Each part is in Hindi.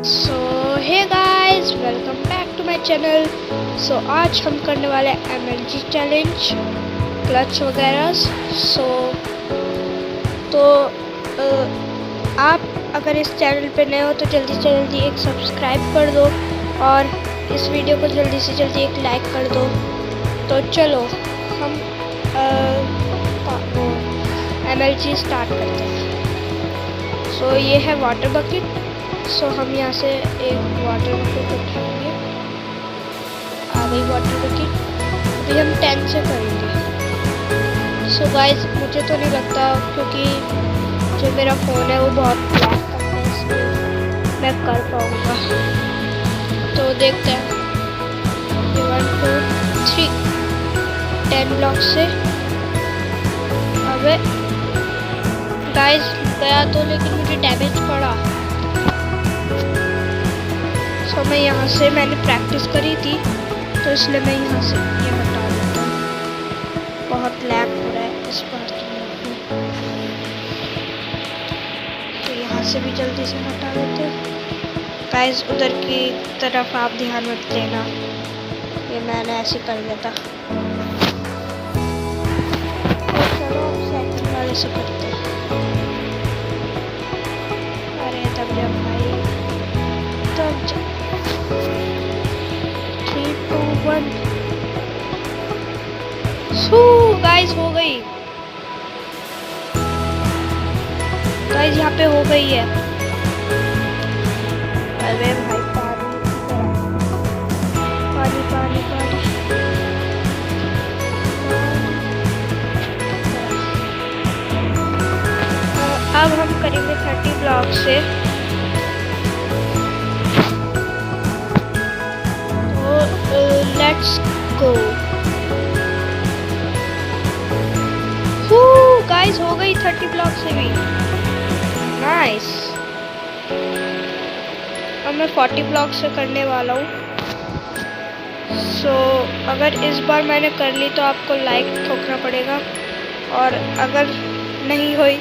So hey guys, welcome back to my channel. आज हम करने वाले हैं MLG चैलेंज, क्लच वगैरह। तो आप अगर इस चैनल पे नए हो तो जल्दी से जल्दी एक सब्सक्राइब कर दो और इस वीडियो को जल्दी से जल्दी एक लाइक कर दो। तो चलो हम MLG स्टार्ट करते हैं। ये है वाटर बकेट। हम यहाँ से एक वाटर बकेट उठाएंगे। आ गई वाटर बकेट। अभी हम 10 से करेंगे। गाइस, मुझे तो नहीं लगता, क्योंकि जो मेरा फ़ोन है वो बहुत ब्लैक करता है, इसलिए मैं कर पाऊँगा। तो देखते हैं। 1 2 3 10 ब्लॉक से। अबे गाइस, गया तो, लेकिन मुझे डैमेज पड़ा। मैं यहाँ से, मैंने प्रैक्टिस करी थी तो इसलिए मैं यहाँ से ये हटा देता हूँ। बहुत लैग हो रहा है इस बार तो यहाँ से भी जल्दी से हटा देते हैं। गाइस, उधर की तरफ आप ध्यान मत देना, ये मैंने ऐसे कर दिया था। तो चलो अब सेकंड वाले से करते हैं। अरे तब जब भाई, तब जब 3 2 1 गाइस, हो गई। गाइस, यहाँ पे हो गई है। अरे भाई, पानी पानी पानी। अब हम करेंगे 30 ब्लॉक से। Let's go. गाइस, हो गई 30 ब्लॉक से भी। नाइस। अब मैं 40 ब्लॉक से करने वाला हूँ। अगर इस बार मैंने कर ली तो आपको लाइक ठोकना पड़ेगा, और अगर नहीं हुई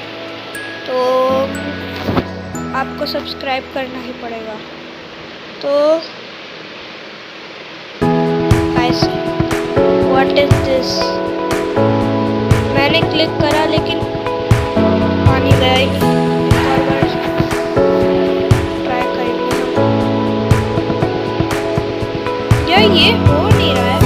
तो आपको सब्सक्राइब करना ही पड़ेगा। तो What is this? मैंने क्लिक करा लेकिन पानी गया ही नहीं। एक और बार ट्राई करेंगे। यार, ये हो नहीं रहा है।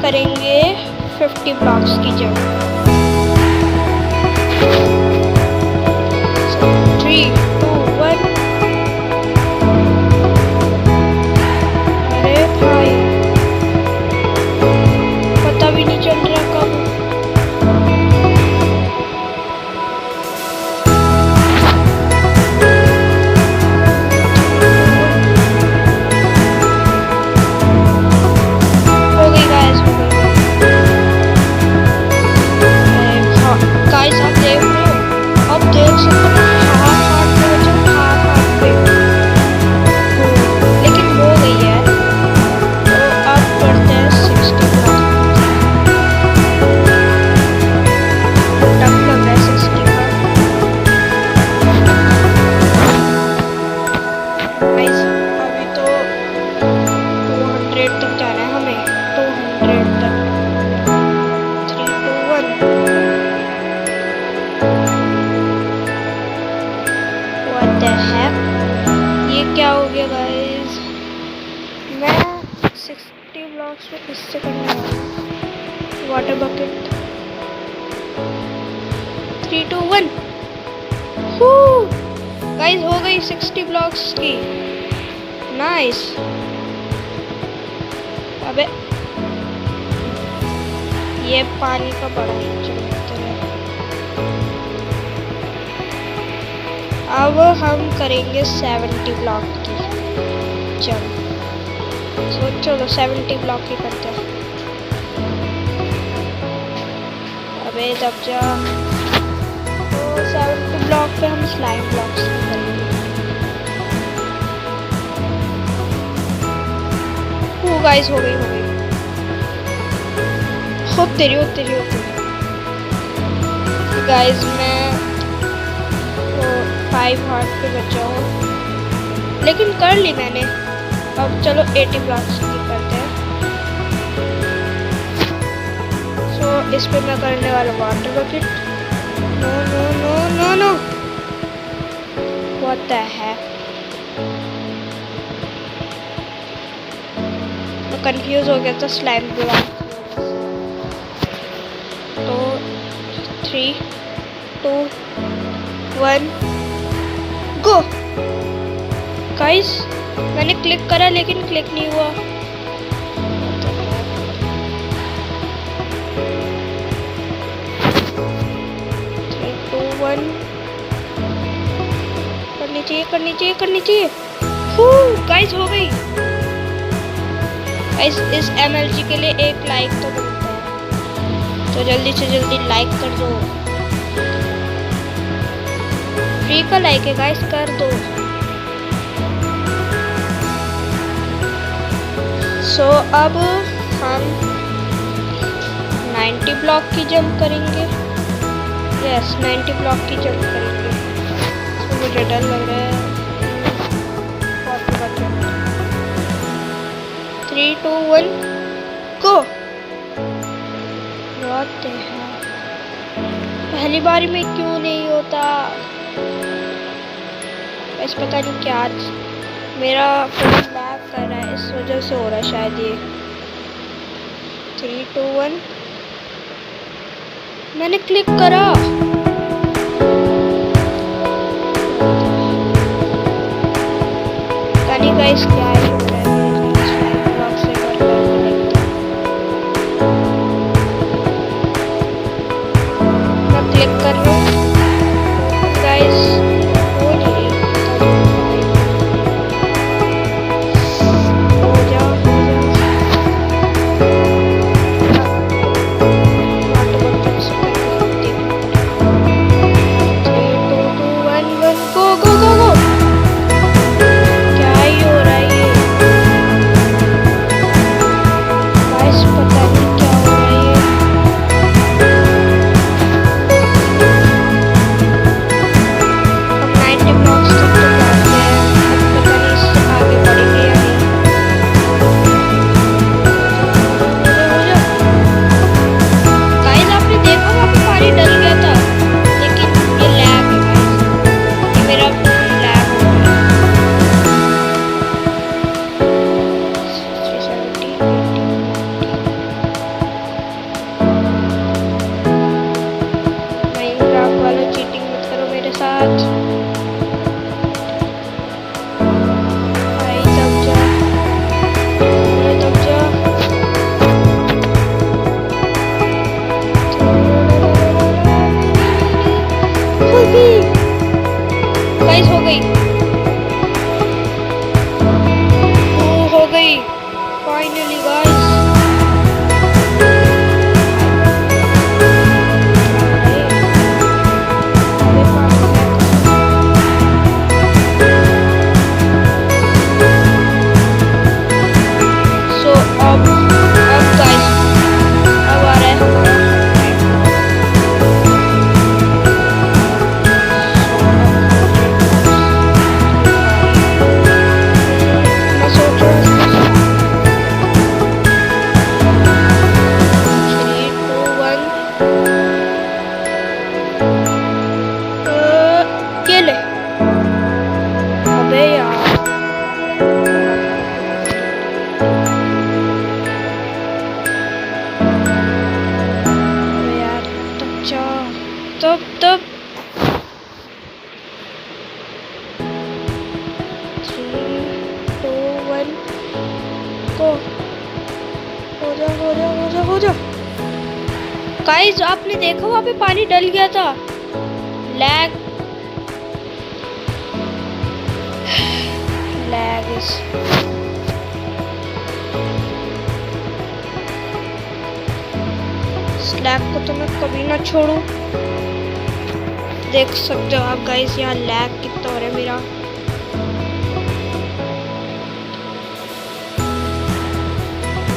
करेंगे 50 ब्लॉक्स की जगह। 3 2 1। अरे भाई, पता भी नहीं चल रहा कब। हो गई गाइस, हो गई। क्या हो गया गाइस, मैं 60 ब्लॉक्स में इससे करने वाला हूँ। वाटर बकेट 3 2 1 गाइस, हो गई 60 ब्लॉक्स की। नाइस। अबे ये पानी का बड़ा चमकता है। अब हम करेंगे 70 ब्लॉक की जंप। चलो 70 ब्लॉक की करते हैं। अबे दब जा। तो 70 ब्लॉक पे हम स्लाइम ब्लॉक्स करेंगे। गाइस हो गई हो तेरी गाइस, मैं 5 हार्ट पे बचा हूँ, लेकिन कर ली मैंने। अब चलो 80 ब्लॉक्स की करते हैं। सो इस पे मैं करने वाला water bucket. Know what the heck, मैं कंफ्यूज हो गया था स्लाइम ब्लॉक। तो 3 2 1 गो। गाइस मैंने क्लिक करा लेकिन क्लिक नहीं हुआ। 3 2 1 करनी चाहिए। गाइस हो गई। गाइस इस MLG के लिए एक लाइक तो बनता है, तो जल्दी से जल्दी लाइक कर दो। फ्री का लाइक है गाइस, कर दो। सो अब हम 90 ब्लॉक की जंप करेंगे। यस 90 ब्लॉक की जंप करेंगे। तो मुझे डर लग रहा है। 3 2 1 गो। व्हाट द हेक, पहली बारी में क्यों नहीं होता? बस पता नहीं क्या, मेरा फोन लैग कर रहा है, इस वजह से हो रहा है शायद ये। 3 2 1 मैंने क्लिक करा। गाइस क्या है फाइनली गाइस। इसको। हो जा हो जा हो जा हो जा। गाइस आपने देखा वहां पे पानी डल गया था। लैग लैग इस लैग को तो मैं कभी ना छोड़ू। देख सकते हो आप गाइस यहाँ लैग कितना हो रहा है मेरा।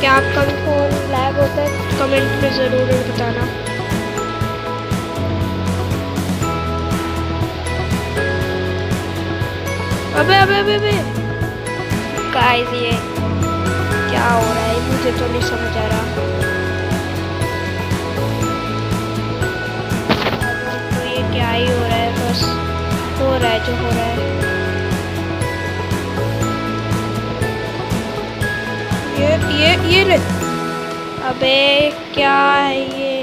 क्या आपका भी फोन लैग होता है? कमेंट में जरूर बताना। अबे अबे अबे अबे गाइस ये क्या हो रहा है? मुझे तो नहीं समझ आ रहा। तो ये क्या ही हो रहा है? बस हो रहा है जो हो रहा है। ये ले। अबे क्या है ये?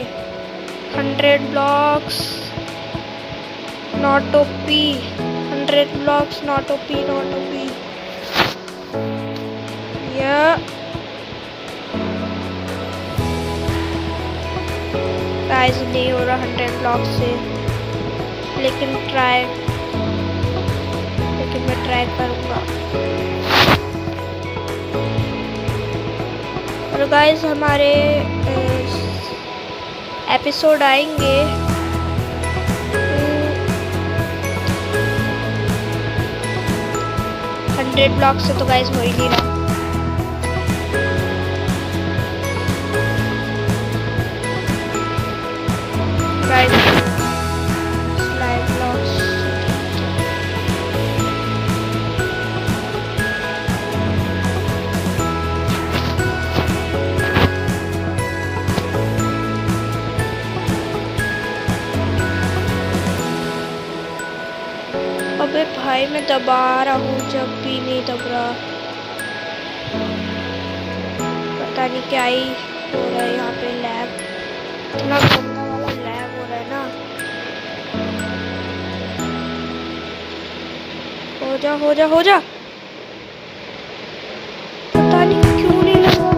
100 blocks not OP. 100 blocks not OP not OP. Guys नहीं हो रहा 100 ब्लॉक्स से, लेकिन मैं ट्राई करूंगा। और गाइस हमारे एपिसोड आएंगे 100 ब्लॉक से, तो गाइस हो ही नहीं रहा। गाइस स्लाइड ब्लॉक्स अबे भाई मैं दबा रहा हूँ जब भी नहीं दब रहा। पता नहीं क्या ही हो रहा है यहाँ पे। लैग इतना गंदा वाला लैग हो रहा है ना। हो जा हो जा हो जा। पता नहीं क्यों नहीं लग रहा।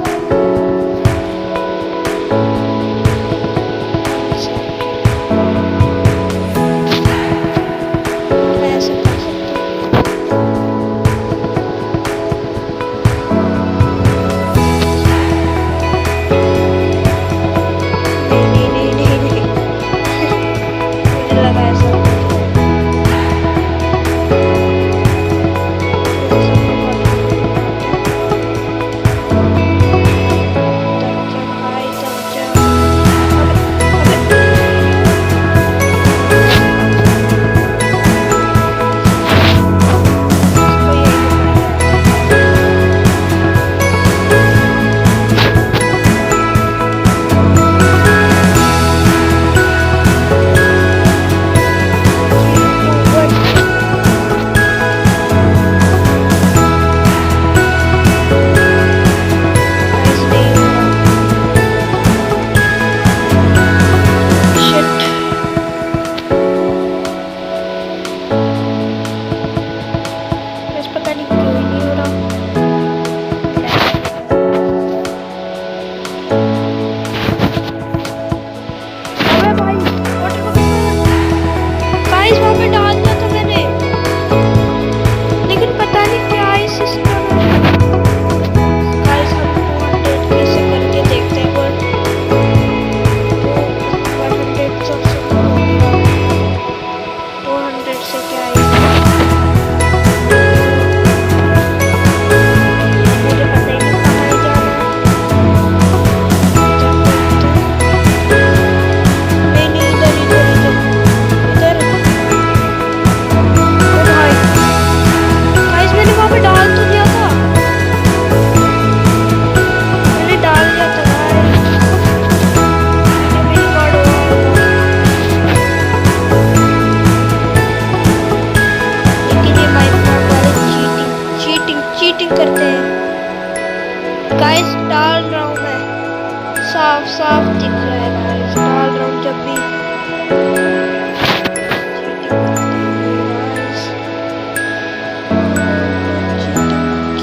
साफ दिख रहा है गाइस। डाल रहा हूँ जब भी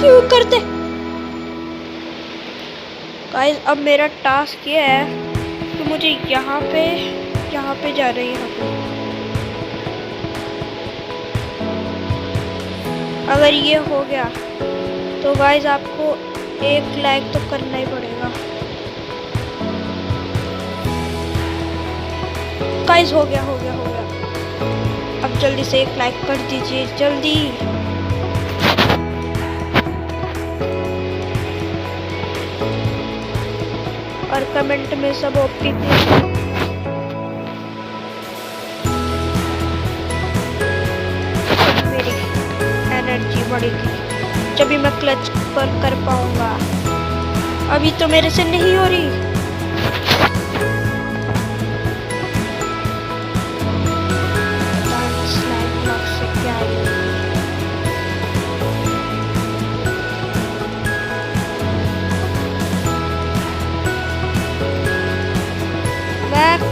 क्यों करते गाइस अब मेरा टास्क ये है कि मुझे यहाँ पे जा रही है। अगर ये हो गया तो गाइस आपको 1 लाइक तो करना ही पड़ेगा। गाइस हो गया। अब जल्दी से 1 लाइक कर दीजिए, जल्दी। और कमेंट में सब ओपी मेरी एनर्जी बढ़ेगी जब भी मैं क्लच पर कर पाऊंगा। अभी तो मेरे से नहीं हो रही।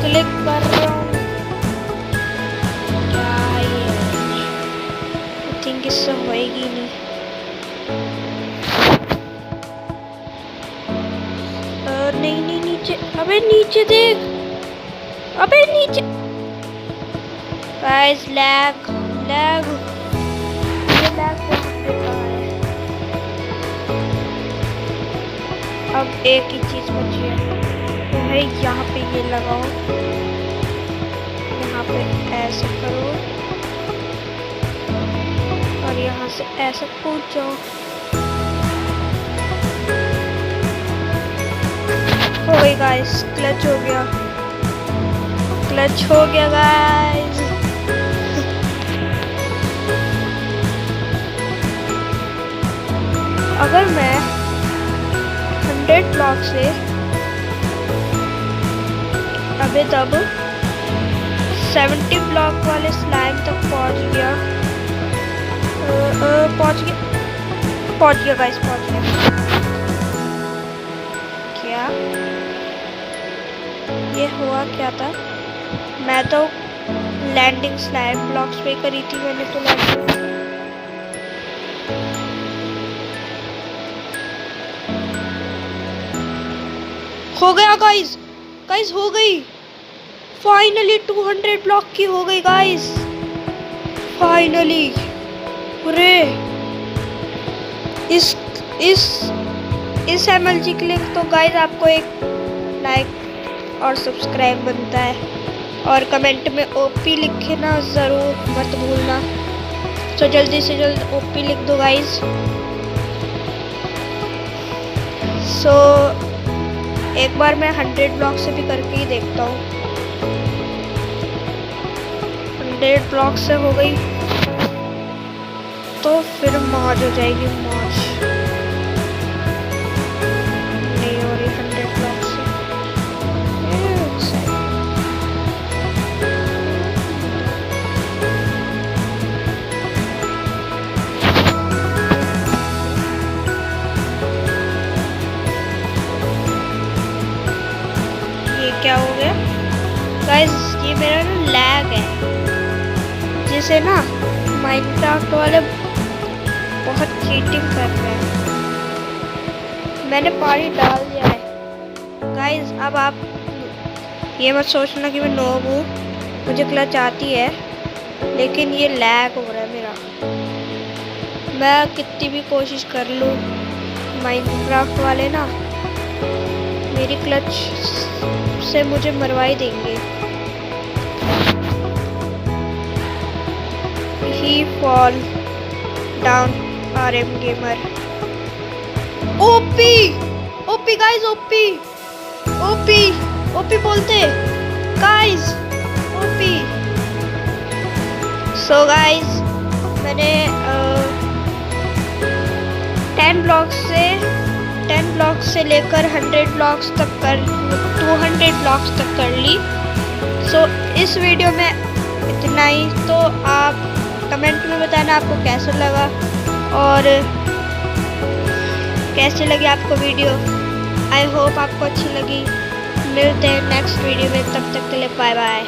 क्लिक कर रहा हूँ। क्या ये आई थिंक इससे होएगी नहीं। नहीं नीचे। अबे नीचे देख। अबे नीचे। गाइस लैग ये लैग है। अब एक ही चीज बची है, यहाँ पे ये लगाओ, यहाँ पे ऐसे करो और यहाँ से ऐसे कूद जाओ। हो गई गाइस, क्लच हो गया गाइस। अगर मैं 100 ब्लॉक से अबे तब 70 ब्लॉक वाले स्लाइम तक पहुंच गया गाइस, पहुंच गया। क्या ये हुआ क्या था? मैं तो लैंडिंग स्लाइम ब्लॉक्स पे करी थी मैंने तो लैंडिंग। हो गया गाइस हो गई। फाइनली 200 ब्लॉक की हो गई गाइस, फाइनली। अरे इस MLG के लिए तो गाइस आपको एक लाइक और सब्सक्राइब बनता है और कमेंट में OP लिखना ज़रूर मत भूलना। तो जल्दी से जल्द OP लिख दो गाइस। एक बार मैं 100 ब्लॉक से भी करके ही देखता हूँ। 100 ब्लॉक से हो गई तो फिर मौज हो जाएगी, मौज। नहीं हो रही 100 ब्लॉक से। क्या हो गया गाइस? ये मेरा ना लैग है, जिसे ना माइनक्राफ्ट वाले बहुत चीटिंग कर रहे हैं। मैंने पानी डाल दिया है गाइस। अब आप ये मत सोचना कि मैं नोब हूँ, मुझे क्लच आती है, लेकिन ये लैग हो रहा है मेरा। मैं कितनी भी कोशिश कर लूँ, माइनक्राफ्ट वाले ना मेरी क्लच से मुझे मरवा ही देंगे। He fall down RM gamer। OP guys, OP बोलते guys, OP। So guys मैंने 10 ब्लॉक्स से लेकर 100 ब्लॉक्स तक 200 ब्लॉक्स तक कर ली। सो इस वीडियो में इतना ही। तो आप कमेंट में बताना आपको कैसा लगा और कैसे लगी आपको वीडियो। आई होप आपको अच्छी लगी। मिलते हैं नेक्स्ट वीडियो में, तब तक के लिए बाय बाय।